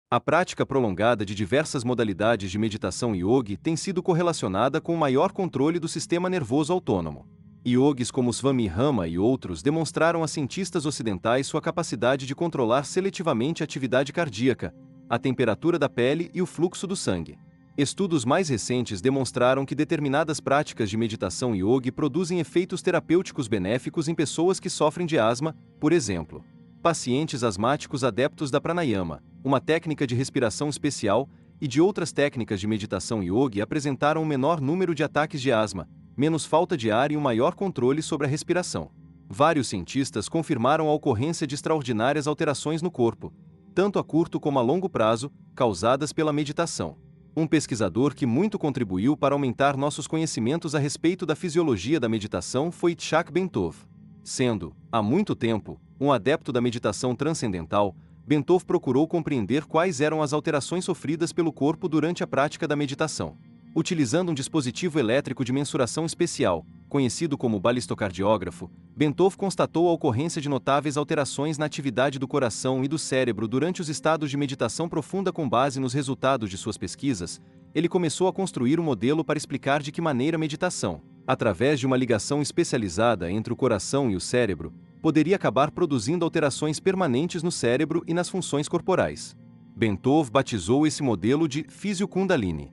A prática prolongada de diversas modalidades de meditação yogi tem sido correlacionada com o maior controle do sistema nervoso autônomo. Yogis como Swami Rama e outros demonstraram a cientistas ocidentais sua capacidade de controlar seletivamente a atividade cardíaca, a temperatura da pele e o fluxo do sangue. Estudos mais recentes demonstraram que determinadas práticas de meditação yogi produzem efeitos terapêuticos benéficos em pessoas que sofrem de asma, por exemplo. Pacientes asmáticos adeptos da pranayama, uma técnica de respiração especial, e de outras técnicas de meditação yogi apresentaram um menor número de ataques de asma, menos falta de ar e um maior controle sobre a respiração. Vários cientistas confirmaram a ocorrência de extraordinárias alterações no corpo, tanto a curto como a longo prazo, causadas pela meditação. Um pesquisador que muito contribuiu para aumentar nossos conhecimentos a respeito da fisiologia da meditação foi Itzhak Bentov. Sendo, há muito tempo, um adepto da meditação transcendental, Bentov procurou compreender quais eram as alterações sofridas pelo corpo durante a prática da meditação. Utilizando um dispositivo elétrico de mensuração especial, conhecido como balistocardiógrafo, Bentov constatou a ocorrência de notáveis alterações na atividade do coração e do cérebro durante os estados de meditação profunda. Com base nos resultados de suas pesquisas, ele começou a construir um modelo para explicar de que maneira a meditação, através de uma ligação especializada entre o coração e o cérebro, poderia acabar produzindo alterações permanentes no cérebro e nas funções corporais. Bentov batizou esse modelo de Físio-Kundalini.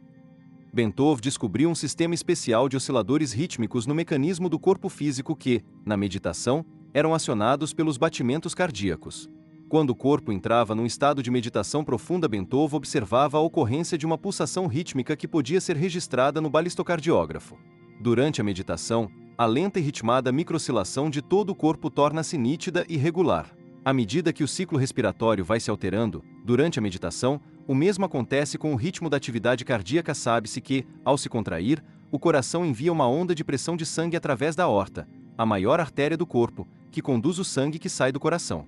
Bentov descobriu um sistema especial de osciladores rítmicos no mecanismo do corpo físico que, na meditação, eram acionados pelos batimentos cardíacos. Quando o corpo entrava num estado de meditação profunda, Bentov observava a ocorrência de uma pulsação rítmica que podia ser registrada no balistocardiógrafo. Durante a meditação, a lenta e ritmada microoscilação de todo o corpo torna-se nítida e regular. À medida que o ciclo respiratório vai se alterando, durante a meditação, o mesmo acontece com o ritmo da atividade cardíaca. Sabe-se que, ao se contrair, o coração envia uma onda de pressão de sangue através da aorta, a maior artéria do corpo, que conduz o sangue que sai do coração.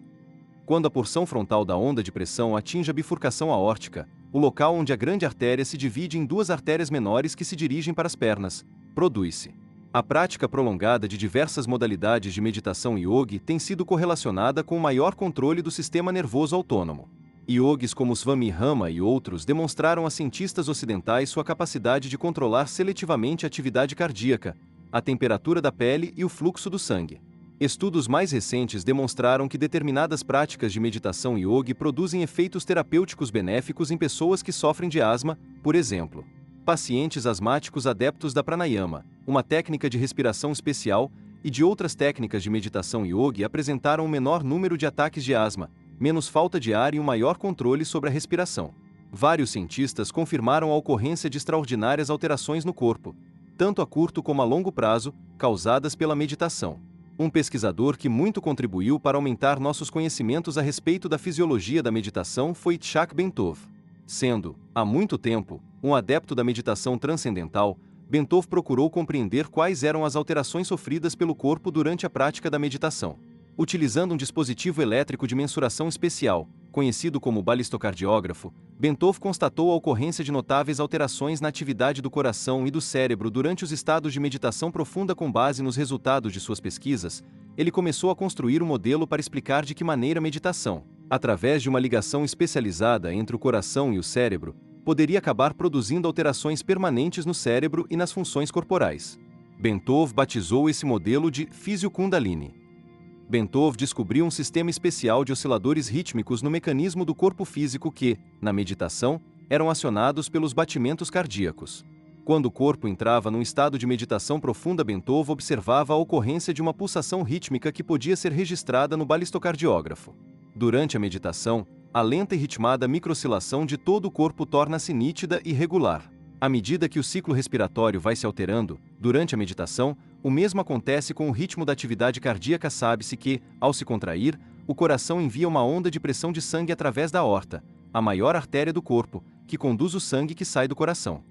Quando a porção frontal da onda de pressão atinge a bifurcação aórtica, o local onde a grande artéria se divide em duas artérias menores que se dirigem para as pernas, produz-se. A prática prolongada de diversas modalidades de meditação yogi tem sido correlacionada com o maior controle do sistema nervoso autônomo. Yogis como Swami Rama e outros demonstraram a cientistas ocidentais sua capacidade de controlar seletivamente a atividade cardíaca, a temperatura da pele e o fluxo do sangue. Estudos mais recentes demonstraram que determinadas práticas de meditação yogi produzem efeitos terapêuticos benéficos em pessoas que sofrem de asma, por exemplo. Pacientes asmáticos adeptos da pranayama, uma técnica de respiração especial, e de outras técnicas de meditação yogi apresentaram um menor número de ataques de asma, menos falta de ar e um maior controle sobre a respiração. Vários cientistas confirmaram a ocorrência de extraordinárias alterações no corpo, tanto a curto como a longo prazo, causadas pela meditação. Um pesquisador que muito contribuiu para aumentar nossos conhecimentos a respeito da fisiologia da meditação foi Itzhak Bentov. Sendo, há muito tempo, um adepto da meditação transcendental, Bentov procurou compreender quais eram as alterações sofridas pelo corpo durante a prática da meditação. Utilizando um dispositivo elétrico de mensuração especial, conhecido como balistocardiógrafo, Bentov constatou a ocorrência de notáveis alterações na atividade do coração e do cérebro durante os estados de meditação profunda. Com base nos resultados de suas pesquisas, ele começou a construir um modelo para explicar de que maneira a meditação, através de uma ligação especializada entre o coração e o cérebro, poderia acabar produzindo alterações permanentes no cérebro e nas funções corporais. Bentov batizou esse modelo de Físio-Kundalini. Bentov descobriu um sistema especial de osciladores rítmicos no mecanismo do corpo físico que, na meditação, eram acionados pelos batimentos cardíacos. Quando o corpo entrava num estado de meditação profunda, Bentov observava a ocorrência de uma pulsação rítmica que podia ser registrada no balistocardiógrafo. Durante a meditação, a lenta e ritmada microoscilação de todo o corpo torna-se nítida e regular. À medida que o ciclo respiratório vai se alterando, durante a meditação, o mesmo acontece com o ritmo da atividade cardíaca. Sabe-se que, ao se contrair, o coração envia uma onda de pressão de sangue através da aorta, a maior artéria do corpo, que conduz o sangue que sai do coração.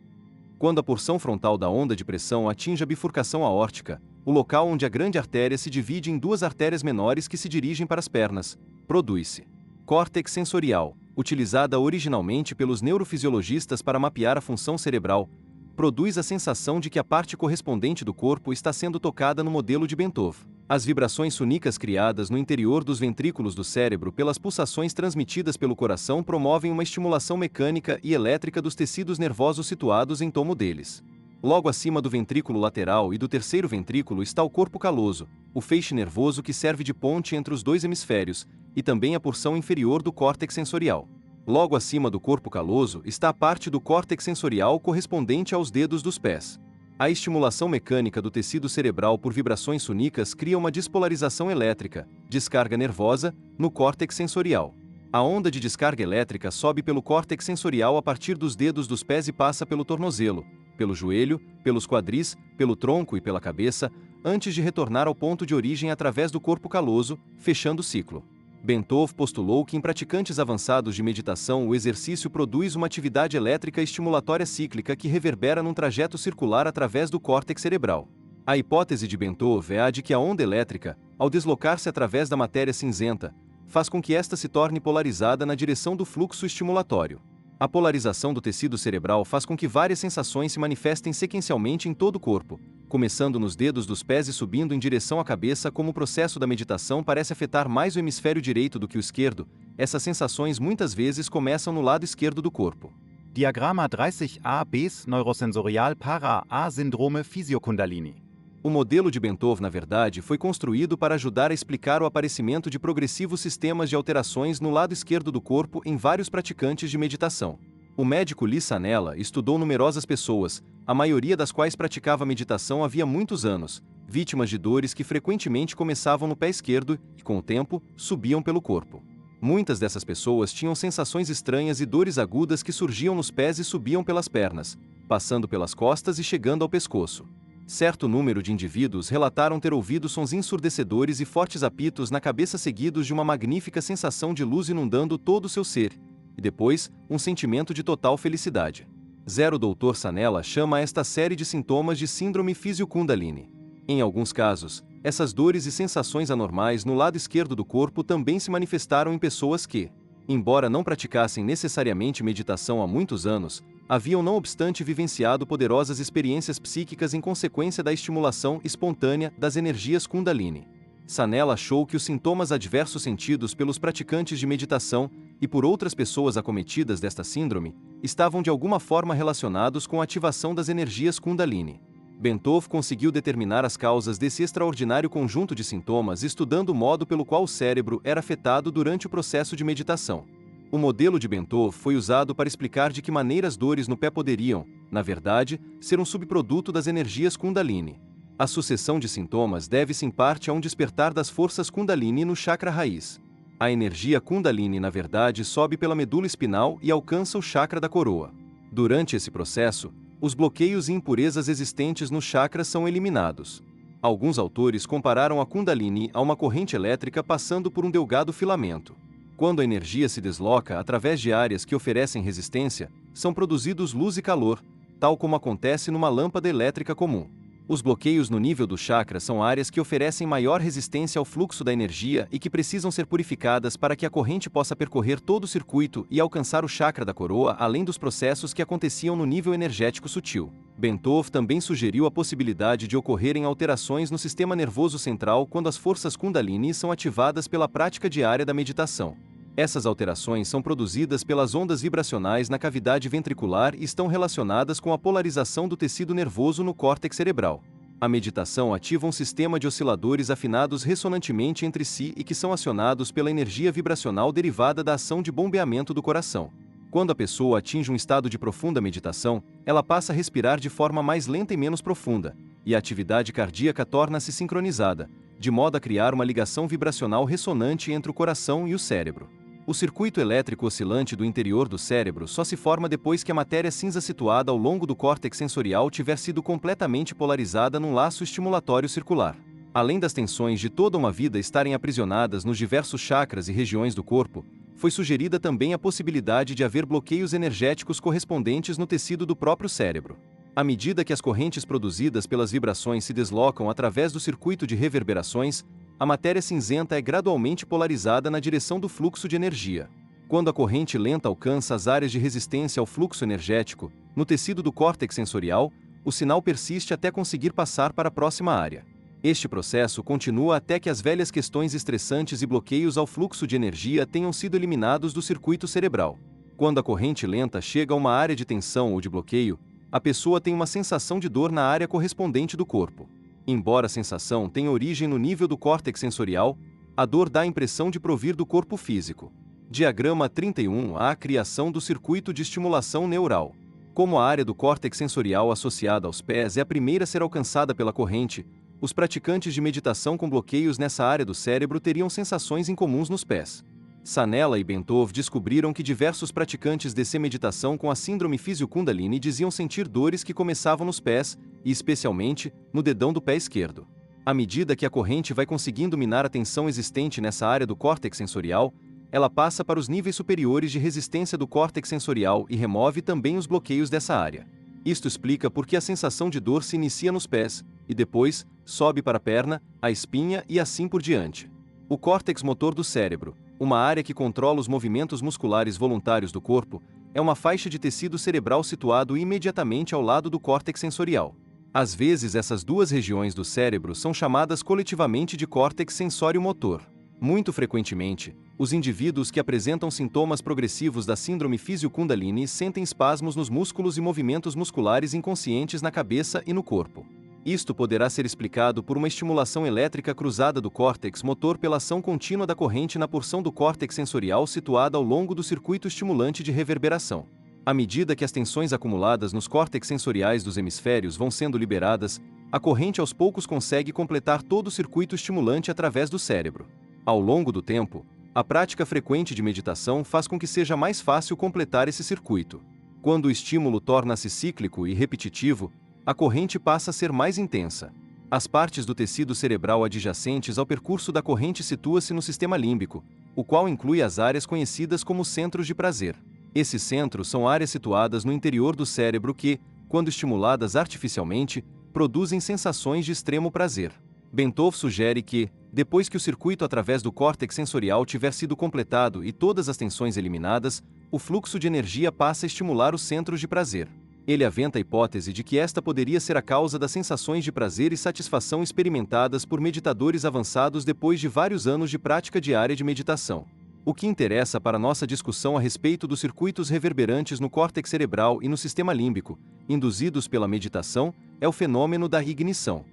Quando a porção frontal da onda de pressão atinge a bifurcação aórtica, o local onde a grande artéria se divide em duas artérias menores que se dirigem para as pernas, produz-se. Córtex sensorial, utilizada originalmente pelos neurofisiologistas para mapear a função cerebral, produz a sensação de que a parte correspondente do corpo está sendo tocada no modelo de Bentov. As vibrações sônicas criadas no interior dos ventrículos do cérebro pelas pulsações transmitidas pelo coração promovem uma estimulação mecânica e elétrica dos tecidos nervosos situados em torno deles. Logo acima do ventrículo lateral e do terceiro ventrículo está o corpo caloso, o feixe nervoso que serve de ponte entre os dois hemisférios, e também a porção inferior do córtex sensorial. Logo acima do corpo caloso está a parte do córtex sensorial correspondente aos dedos dos pés. A estimulação mecânica do tecido cerebral por vibrações sônicas cria uma despolarização elétrica, descarga nervosa, no córtex sensorial. A onda de descarga elétrica sobe pelo córtex sensorial a partir dos dedos dos pés e passa pelo tornozelo, pelo joelho, pelos quadris, pelo tronco e pela cabeça, antes de retornar ao ponto de origem através do corpo caloso, fechando o ciclo. Bentov postulou que em praticantes avançados de meditação o exercício produz uma atividade elétrica estimulatória cíclica que reverbera num trajeto circular através do córtex cerebral. A hipótese de Bentov é a de que a onda elétrica, ao deslocar-se através da matéria cinzenta, faz com que esta se torne polarizada na direção do fluxo estimulatório. A polarização do tecido cerebral faz com que várias sensações se manifestem sequencialmente em todo o corpo, começando nos dedos dos pés e subindo em direção à cabeça. Como o processo da meditação parece afetar mais o hemisfério direito do que o esquerdo, essas sensações muitas vezes começam no lado esquerdo do corpo. Diagrama 30a Bs Neurosensorial para A Síndrome Physio-Kundalini. O modelo de Bentov, na verdade, foi construído para ajudar a explicar o aparecimento de progressivos sistemas de alterações no lado esquerdo do corpo em vários praticantes de meditação. O médico Lee Sanella estudou numerosas pessoas, a maioria das quais praticava meditação havia muitos anos, vítimas de dores que frequentemente começavam no pé esquerdo e, com o tempo, subiam pelo corpo. Muitas dessas pessoas tinham sensações estranhas e dores agudas que surgiam nos pés e subiam pelas pernas, passando pelas costas e chegando ao pescoço. Certo número de indivíduos relataram ter ouvido sons ensurdecedores e fortes apitos na cabeça seguidos de uma magnífica sensação de luz inundando todo o seu ser, e depois, um sentimento de total felicidade. Dr. Sanella chama esta série de sintomas de síndrome Physio-Kundalini. Em alguns casos, essas dores e sensações anormais no lado esquerdo do corpo também se manifestaram em pessoas que, embora não praticassem necessariamente meditação há muitos anos, haviam não obstante vivenciado poderosas experiências psíquicas em consequência da estimulação espontânea das energias Kundalini. Sanella achou que os sintomas adversos sentidos pelos praticantes de meditação e por outras pessoas acometidas desta síndrome estavam de alguma forma relacionados com a ativação das energias Kundalini. Bentov conseguiu determinar as causas desse extraordinário conjunto de sintomas estudando o modo pelo qual o cérebro era afetado durante o processo de meditação. O modelo de Bentov foi usado para explicar de que maneira as dores no pé poderiam, na verdade, ser um subproduto das energias Kundalini. A sucessão de sintomas deve-se em parte a um despertar das forças Kundalini no chakra raiz. A energia Kundalini, na verdade, sobe pela medula espinal e alcança o chakra da coroa. Durante esse processo, os bloqueios e impurezas existentes no chakra são eliminados. Alguns autores compararam a Kundalini a uma corrente elétrica passando por um delgado filamento. Quando a energia se desloca através de áreas que oferecem resistência, são produzidos luz e calor, tal como acontece numa lâmpada elétrica comum. Os bloqueios no nível do chakra são áreas que oferecem maior resistência ao fluxo da energia e que precisam ser purificadas para que a corrente possa percorrer todo o circuito e alcançar o chakra da coroa, além dos processos que aconteciam no nível energético sutil. Bentov também sugeriu a possibilidade de ocorrerem alterações no sistema nervoso central quando as forças Kundalini são ativadas pela prática diária da meditação. Essas alterações são produzidas pelas ondas vibracionais na cavidade ventricular e estão relacionadas com a polarização do tecido nervoso no córtex cerebral. A meditação ativa um sistema de osciladores afinados ressonantemente entre si e que são acionados pela energia vibracional derivada da ação de bombeamento do coração. Quando a pessoa atinge um estado de profunda meditação, ela passa a respirar de forma mais lenta e menos profunda, e a atividade cardíaca torna-se sincronizada, de modo a criar uma ligação vibracional ressonante entre o coração e o cérebro. O circuito elétrico oscilante do interior do cérebro só se forma depois que a matéria cinza situada ao longo do córtex sensorial tiver sido completamente polarizada num laço estimulatório circular. Além das tensões de toda uma vida estarem aprisionadas nos diversos chakras e regiões do corpo, foi sugerida também a possibilidade de haver bloqueios energéticos correspondentes no tecido do próprio cérebro. À medida que as correntes produzidas pelas vibrações se deslocam através do circuito de reverberações, a matéria cinzenta é gradualmente polarizada na direção do fluxo de energia. Quando a corrente lenta alcança as áreas de resistência ao fluxo energético, no tecido do córtex sensorial, o sinal persiste até conseguir passar para a próxima área. Este processo continua até que as velhas questões estressantes e bloqueios ao fluxo de energia tenham sido eliminados do circuito cerebral. Quando a corrente lenta chega a uma área de tensão ou de bloqueio, a pessoa tem uma sensação de dor na área correspondente do corpo. Embora a sensação tenha origem no nível do córtex sensorial, a dor dá a impressão de provir do corpo físico. Diagrama 31. A criação do circuito de estimulação neural. Como a área do córtex sensorial associada aos pés é a primeira a ser alcançada pela corrente, os praticantes de meditação com bloqueios nessa área do cérebro teriam sensações incomuns nos pés. Sanella e Bentov descobriram que diversos praticantes de meditação com a síndrome Physio-Kundalini diziam sentir dores que começavam nos pés, e especialmente, no dedão do pé esquerdo. À medida que a corrente vai conseguindo minar a tensão existente nessa área do córtex sensorial, ela passa para os níveis superiores de resistência do córtex sensorial e remove também os bloqueios dessa área. Isto explica por que a sensação de dor se inicia nos pés, e depois, sobe para a perna, a espinha e assim por diante. O córtex motor do cérebro, uma área que controla os movimentos musculares voluntários do corpo, é uma faixa de tecido cerebral situado imediatamente ao lado do córtex sensorial. Às vezes essas duas regiões do cérebro são chamadas coletivamente de córtex sensório-motor. Muito frequentemente, os indivíduos que apresentam sintomas progressivos da síndrome Physio-Kundalini sentem espasmos nos músculos e movimentos musculares inconscientes na cabeça e no corpo. Isto poderá ser explicado por uma estimulação elétrica cruzada do córtex motor pela ação contínua da corrente na porção do córtex sensorial situada ao longo do circuito estimulante de reverberação. À medida que as tensões acumuladas nos córtex sensoriais dos hemisférios vão sendo liberadas, a corrente aos poucos consegue completar todo o circuito estimulante através do cérebro. Ao longo do tempo, a prática frequente de meditação faz com que seja mais fácil completar esse circuito. Quando o estímulo torna-se cíclico e repetitivo, a corrente passa a ser mais intensa. As partes do tecido cerebral adjacentes ao percurso da corrente situa-se no sistema límbico, o qual inclui as áreas conhecidas como centros de prazer. Esses centros são áreas situadas no interior do cérebro que, quando estimuladas artificialmente, produzem sensações de extremo prazer. Bentov sugere que, depois que o circuito através do córtex sensorial tiver sido completado e todas as tensões eliminadas, o fluxo de energia passa a estimular os centros de prazer. Ele aventa a hipótese de que esta poderia ser a causa das sensações de prazer e satisfação experimentadas por meditadores avançados depois de vários anos de prática diária de meditação. O que interessa para nossa discussão a respeito dos circuitos reverberantes no córtex cerebral e no sistema límbico, induzidos pela meditação, é o fenômeno da ignição.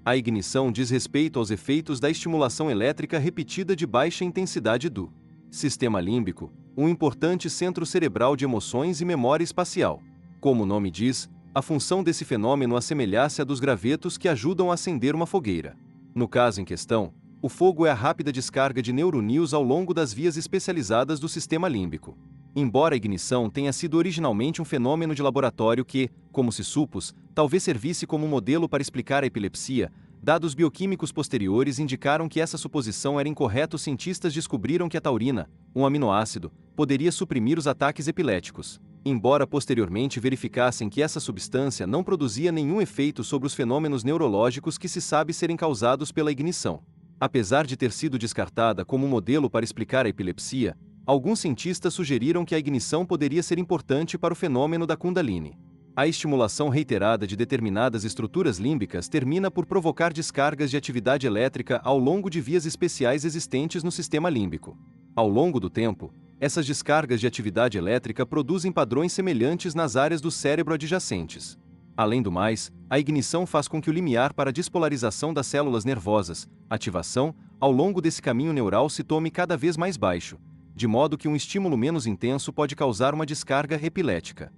A ignição diz respeito aos efeitos da estimulação elétrica repetida de baixa intensidade do sistema límbico, um importante centro cerebral de emoções e memória espacial. Como o nome diz, a função desse fenômeno assemelha-se à dos gravetos que ajudam a acender uma fogueira. No caso em questão, o fogo é a rápida descarga de neuroníons ao longo das vias especializadas do sistema límbico. Embora a ignição tenha sido originalmente um fenômeno de laboratório que, como se supôs, talvez servisse como modelo para explicar a epilepsia, dados bioquímicos posteriores indicaram que essa suposição era incorreta. Os cientistas descobriram que a taurina, um aminoácido, poderia suprimir os ataques epiléticos. Embora posteriormente verificassem que essa substância não produzia nenhum efeito sobre os fenômenos neurológicos que se sabe serem causados pela ignição. Apesar de ter sido descartada como modelo para explicar a epilepsia, alguns cientistas sugeriram que a ignição poderia ser importante para o fenômeno da Kundalini. A estimulação reiterada de determinadas estruturas límbicas termina por provocar descargas de atividade elétrica ao longo de vias especiais existentes no sistema límbico. Ao longo do tempo, essas descargas de atividade elétrica produzem padrões semelhantes nas áreas do cérebro adjacentes. Além do mais, a ignição faz com que o limiar para a despolarização das células nervosas, ativação, ao longo desse caminho neural se tome cada vez mais baixo, de modo que um estímulo menos intenso pode causar uma descarga epilética.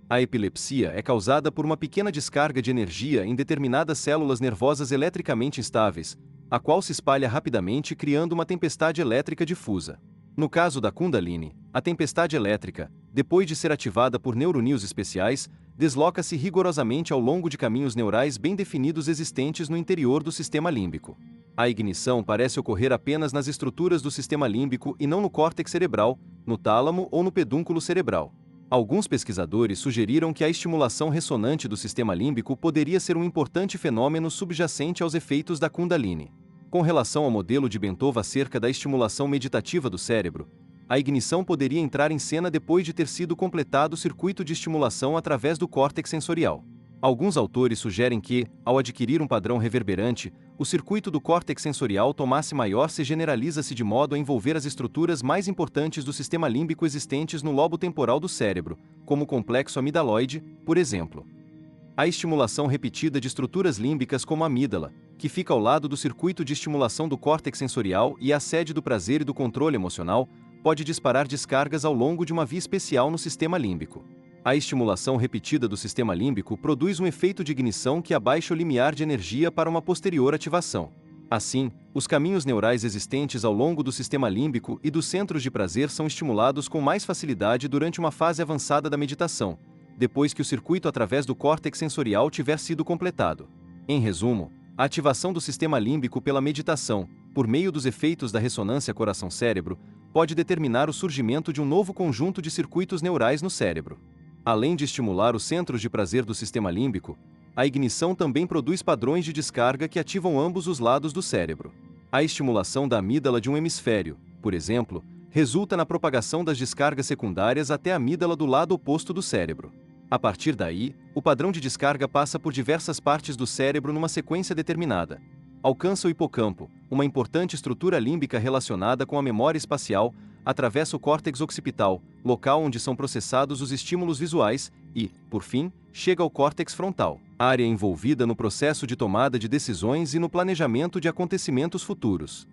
A epilepsia é causada por uma pequena descarga de energia em determinadas células nervosas eletricamente instáveis, a qual se espalha rapidamente criando uma tempestade elétrica difusa. No caso da Kundalini, a tempestade elétrica, depois de ser ativada por neuroníons especiais, desloca-se rigorosamente ao longo de caminhos neurais bem definidos existentes no interior do sistema límbico. A ignição parece ocorrer apenas nas estruturas do sistema límbico e não no córtex cerebral, no tálamo ou no pedúnculo cerebral. Alguns pesquisadores sugeriram que a estimulação ressonante do sistema límbico poderia ser um importante fenômeno subjacente aos efeitos da Kundalini. Com relação ao modelo de Bentov acerca da estimulação meditativa do cérebro, a ignição poderia entrar em cena depois de ter sido completado o circuito de estimulação através do córtex sensorial. Alguns autores sugerem que, ao adquirir um padrão reverberante, o circuito do córtex sensorial tomasse maior se generaliza-se de modo a envolver as estruturas mais importantes do sistema límbico existentes no lobo temporal do cérebro, como o complexo amidaloide, por exemplo. A estimulação repetida de estruturas límbicas como a amígdala, que fica ao lado do circuito de estimulação do córtex sensorial e é a sede do prazer e do controle emocional, pode disparar descargas ao longo de uma via especial no sistema límbico. A estimulação repetida do sistema límbico produz um efeito de ignição que abaixa o limiar de energia para uma posterior ativação. Assim, os caminhos neurais existentes ao longo do sistema límbico e dos centros de prazer são estimulados com mais facilidade durante uma fase avançada da meditação, depois que o circuito através do córtex sensorial tiver sido completado. Em resumo, a ativação do sistema límbico pela meditação, por meio dos efeitos da ressonância coração-cérebro, pode determinar o surgimento de um novo conjunto de circuitos neurais no cérebro. Além de estimular os centros de prazer do sistema límbico, a ignição também produz padrões de descarga que ativam ambos os lados do cérebro. A estimulação da amígdala de um hemisfério, por exemplo, resulta na propagação das descargas secundárias até a amígdala do lado oposto do cérebro. A partir daí, o padrão de descarga passa por diversas partes do cérebro numa sequência determinada. Alcança o hipocampo, uma importante estrutura límbica relacionada com a memória espacial, atravessa o córtex occipital, local onde são processados os estímulos visuais, e, por fim, chega ao córtex frontal, área envolvida no processo de tomada de decisões e no planejamento de acontecimentos futuros.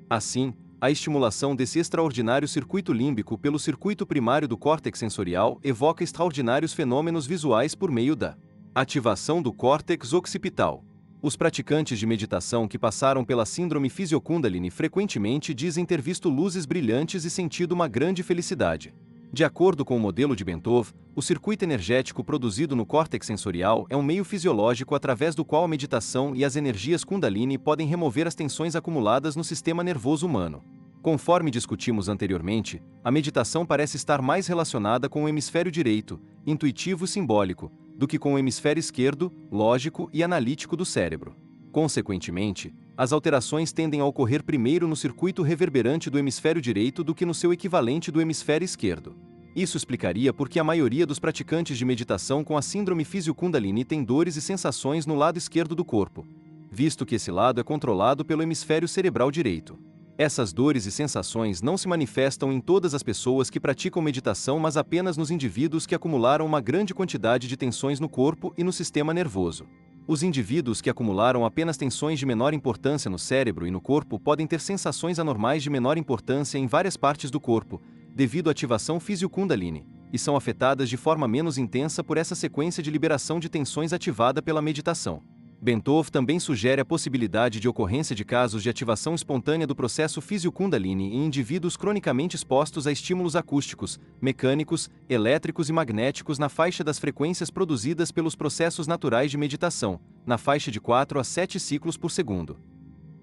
Assim, a estimulação desse extraordinário circuito límbico pelo circuito primário do córtex sensorial evoca extraordinários fenômenos visuais por meio da ativação do córtex occipital. Os praticantes de meditação que passaram pela síndrome Physio-Kundalini frequentemente dizem ter visto luzes brilhantes e sentido uma grande felicidade. De acordo com o modelo de Bentov, o circuito energético produzido no córtex sensorial é um meio fisiológico através do qual a meditação e as energias Kundalini podem remover as tensões acumuladas no sistema nervoso humano. Conforme discutimos anteriormente, a meditação parece estar mais relacionada com o hemisfério direito, intuitivo e simbólico, do que com o hemisfério esquerdo, lógico e analítico do cérebro. Consequentemente, as alterações tendem a ocorrer primeiro no circuito reverberante do hemisfério direito do que no seu equivalente do hemisfério esquerdo. Isso explicaria por que a maioria dos praticantes de meditação com a síndrome Physio-Kundalini tem dores e sensações no lado esquerdo do corpo, visto que esse lado é controlado pelo hemisfério cerebral direito. Essas dores e sensações não se manifestam em todas as pessoas que praticam meditação, mas apenas nos indivíduos que acumularam uma grande quantidade de tensões no corpo e no sistema nervoso. Os indivíduos que acumularam apenas tensões de menor importância no cérebro e no corpo podem ter sensações anormais de menor importância em várias partes do corpo, devido à ativação Physio-Kundalini, e são afetadas de forma menos intensa por essa sequência de liberação de tensões ativada pela meditação. Bentov também sugere a possibilidade de ocorrência de casos de ativação espontânea do processo Physio-Kundalini em indivíduos cronicamente expostos a estímulos acústicos, mecânicos, elétricos e magnéticos na faixa das frequências produzidas pelos processos naturais de meditação, na faixa de 4 a 7 ciclos por segundo.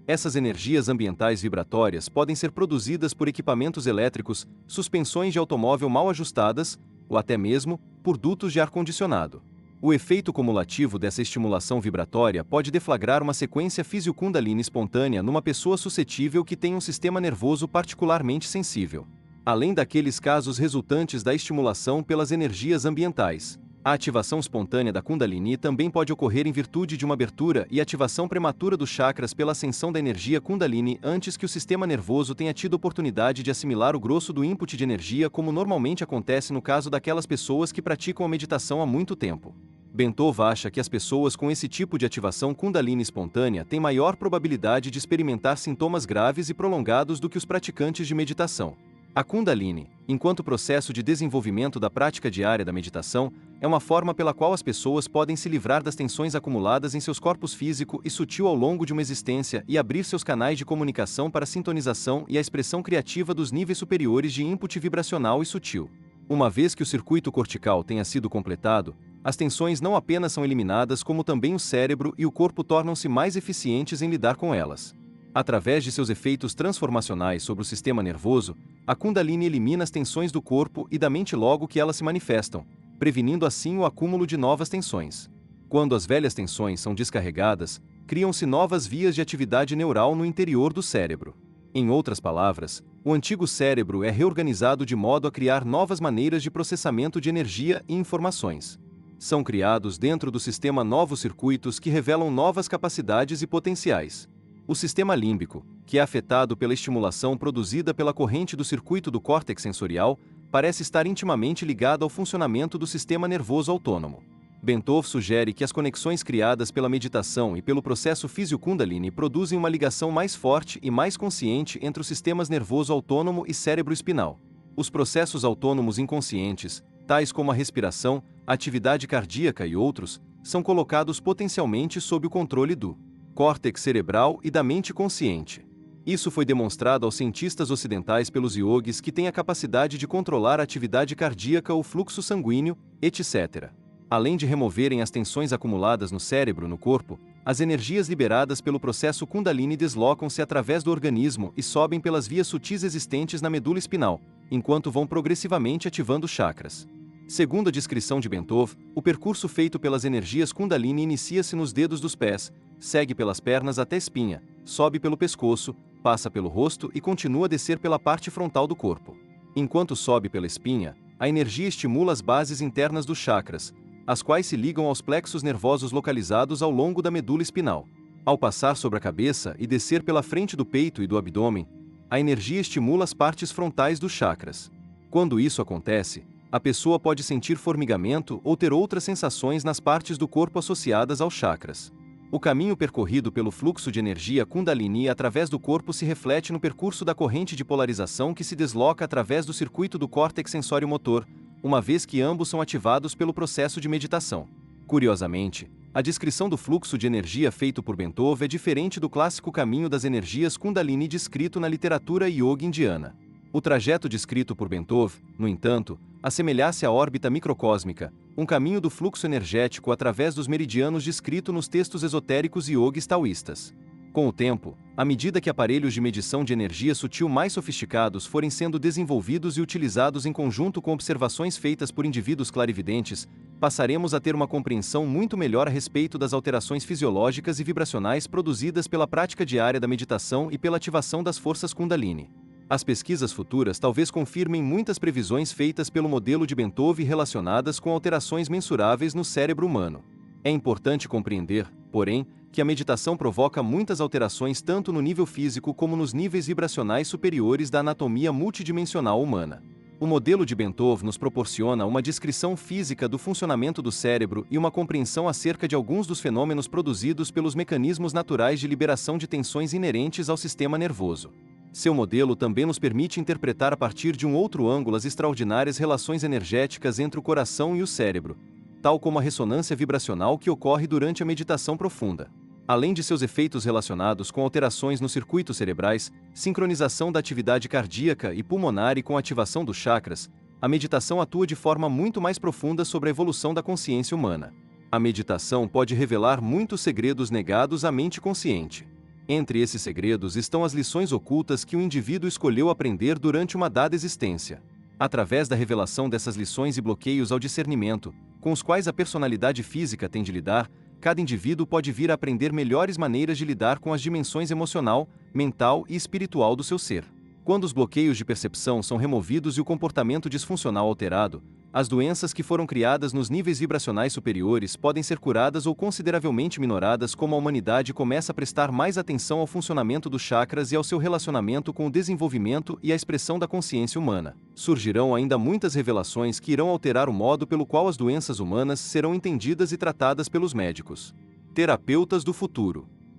Essas energias ambientais vibratórias podem ser produzidas por equipamentos elétricos, suspensões de automóvel mal ajustadas, ou até mesmo por dutos de ar-condicionado. O efeito cumulativo dessa estimulação vibratória pode deflagrar uma sequência Physio-Kundalini espontânea numa pessoa suscetível que tem um sistema nervoso particularmente sensível. Além daqueles casos resultantes da estimulação pelas energias ambientais, a ativação espontânea da Kundalini também pode ocorrer em virtude de uma abertura e ativação prematura dos chakras pela ascensão da energia Kundalini antes que o sistema nervoso tenha tido oportunidade de assimilar o grosso do input de energia, como normalmente acontece no caso daquelas pessoas que praticam a meditação há muito tempo. Bentov acha que as pessoas com esse tipo de ativação Kundalini espontânea têm maior probabilidade de experimentar sintomas graves e prolongados do que os praticantes de meditação. A Kundalini, enquanto processo de desenvolvimento da prática diária da meditação, é uma forma pela qual as pessoas podem se livrar das tensões acumuladas em seus corpos físico e sutil ao longo de uma existência e abrir seus canais de comunicação para a sintonização e a expressão criativa dos níveis superiores de input vibracional e sutil. Uma vez que o circuito cortical tenha sido completado, as tensões não apenas são eliminadas, como também o cérebro e o corpo tornam-se mais eficientes em lidar com elas. Através de seus efeitos transformacionais sobre o sistema nervoso, a Kundalini elimina as tensões do corpo e da mente logo que elas se manifestam, prevenindo assim o acúmulo de novas tensões. Quando as velhas tensões são descarregadas, criam-se novas vias de atividade neural no interior do cérebro. Em outras palavras, O antigo cérebro é reorganizado de modo a criar novas maneiras de processamento de energia e informações. São criados dentro do sistema novos circuitos que revelam novas capacidades e potenciais. O sistema límbico, que é afetado pela estimulação produzida pela corrente do circuito do córtex sensorial, parece estar intimamente ligado ao funcionamento do sistema nervoso autônomo. Bentov sugere que as conexões criadas pela meditação e pelo processo Physio-Kundalini produzem uma ligação mais forte e mais consciente entre os sistemas nervoso autônomo e cérebro espinal. Os processos autônomos inconscientes, tais como a respiração, a atividade cardíaca e outros, são colocados potencialmente sob o controle do córtex cerebral e da mente consciente. Isso foi demonstrado aos cientistas ocidentais pelos yogis que têm a capacidade de controlar a atividade cardíaca ou fluxo sanguíneo, etc. Além de removerem as tensões acumuladas no cérebro no corpo, as energias liberadas pelo processo Kundalini deslocam-se através do organismo e sobem pelas vias sutis existentes na medula espinal, enquanto vão progressivamente ativando chakras. Segundo a descrição de Bentov, o percurso feito pelas energias Kundalini inicia-se nos dedos dos pés, segue pelas pernas até a espinha, sobe pelo pescoço, passa pelo rosto e continua a descer pela parte frontal do corpo. Enquanto sobe pela espinha, a energia estimula as bases internas dos chakras, as quais se ligam aos plexos nervosos localizados ao longo da medula espinal. Ao passar sobre a cabeça e descer pela frente do peito e do abdômen, a energia estimula as partes frontais dos chakras. Quando isso acontece, a pessoa pode sentir formigamento ou ter outras sensações nas partes do corpo associadas aos chakras. O caminho percorrido pelo fluxo de energia Kundalini através do corpo se reflete no percurso da corrente de polarização que se desloca através do circuito do córtex sensório-motor, uma vez que ambos são ativados pelo processo de meditação. Curiosamente, a descrição do fluxo de energia feito por Bentov é diferente do clássico caminho das energias Kundalini descrito na literatura yoga indiana. O trajeto descrito por Bentov, no entanto, assemelha-se à órbita microcósmica, um caminho do fluxo energético através dos meridianos descrito nos textos esotéricos yogis taoístas. Com o tempo, à medida que aparelhos de medição de energia sutil mais sofisticados forem sendo desenvolvidos e utilizados em conjunto com observações feitas por indivíduos clarividentes, passaremos a ter uma compreensão muito melhor a respeito das alterações fisiológicas e vibracionais produzidas pela prática diária da meditação e pela ativação das forças Kundalini. As pesquisas futuras talvez confirmem muitas previsões feitas pelo modelo de Bentov relacionadas com alterações mensuráveis no cérebro humano. É importante compreender, porém, que a meditação provoca muitas alterações tanto no nível físico como nos níveis vibracionais superiores da anatomia multidimensional humana. O modelo de Bentov nos proporciona uma descrição física do funcionamento do cérebro e uma compreensão acerca de alguns dos fenômenos produzidos pelos mecanismos naturais de liberação de tensões inerentes ao sistema nervoso. Seu modelo também nos permite interpretar a partir de um outro ângulo as extraordinárias relações energéticas entre o coração e o cérebro, tal como a ressonância vibracional que ocorre durante a meditação profunda. Além de seus efeitos relacionados com alterações nos circuitos cerebrais, sincronização da atividade cardíaca e pulmonar e com ativação dos chakras, a meditação atua de forma muito mais profunda sobre a evolução da consciência humana. A meditação pode revelar muitos segredos negados à mente consciente. Entre esses segredos estão as lições ocultas que o indivíduo escolheu aprender durante uma dada existência. Através da revelação dessas lições e bloqueios ao discernimento, com os quais a personalidade física tem de lidar, cada indivíduo pode vir a aprender melhores maneiras de lidar com as dimensões emocional, mental e espiritual do seu ser. Quando os bloqueios de percepção são removidos e o comportamento disfuncional alterado, as doenças que foram criadas nos níveis vibracionais superiores podem ser curadas ou consideravelmente minoradas, como a humanidade começa a prestar mais atenção ao funcionamento dos chakras e ao seu relacionamento com o desenvolvimento e a expressão da consciência humana. Surgirão ainda muitas revelações que irão alterar o modo pelo qual as doenças humanas serão entendidas e tratadas pelos médicos. Terapeutas do futuro.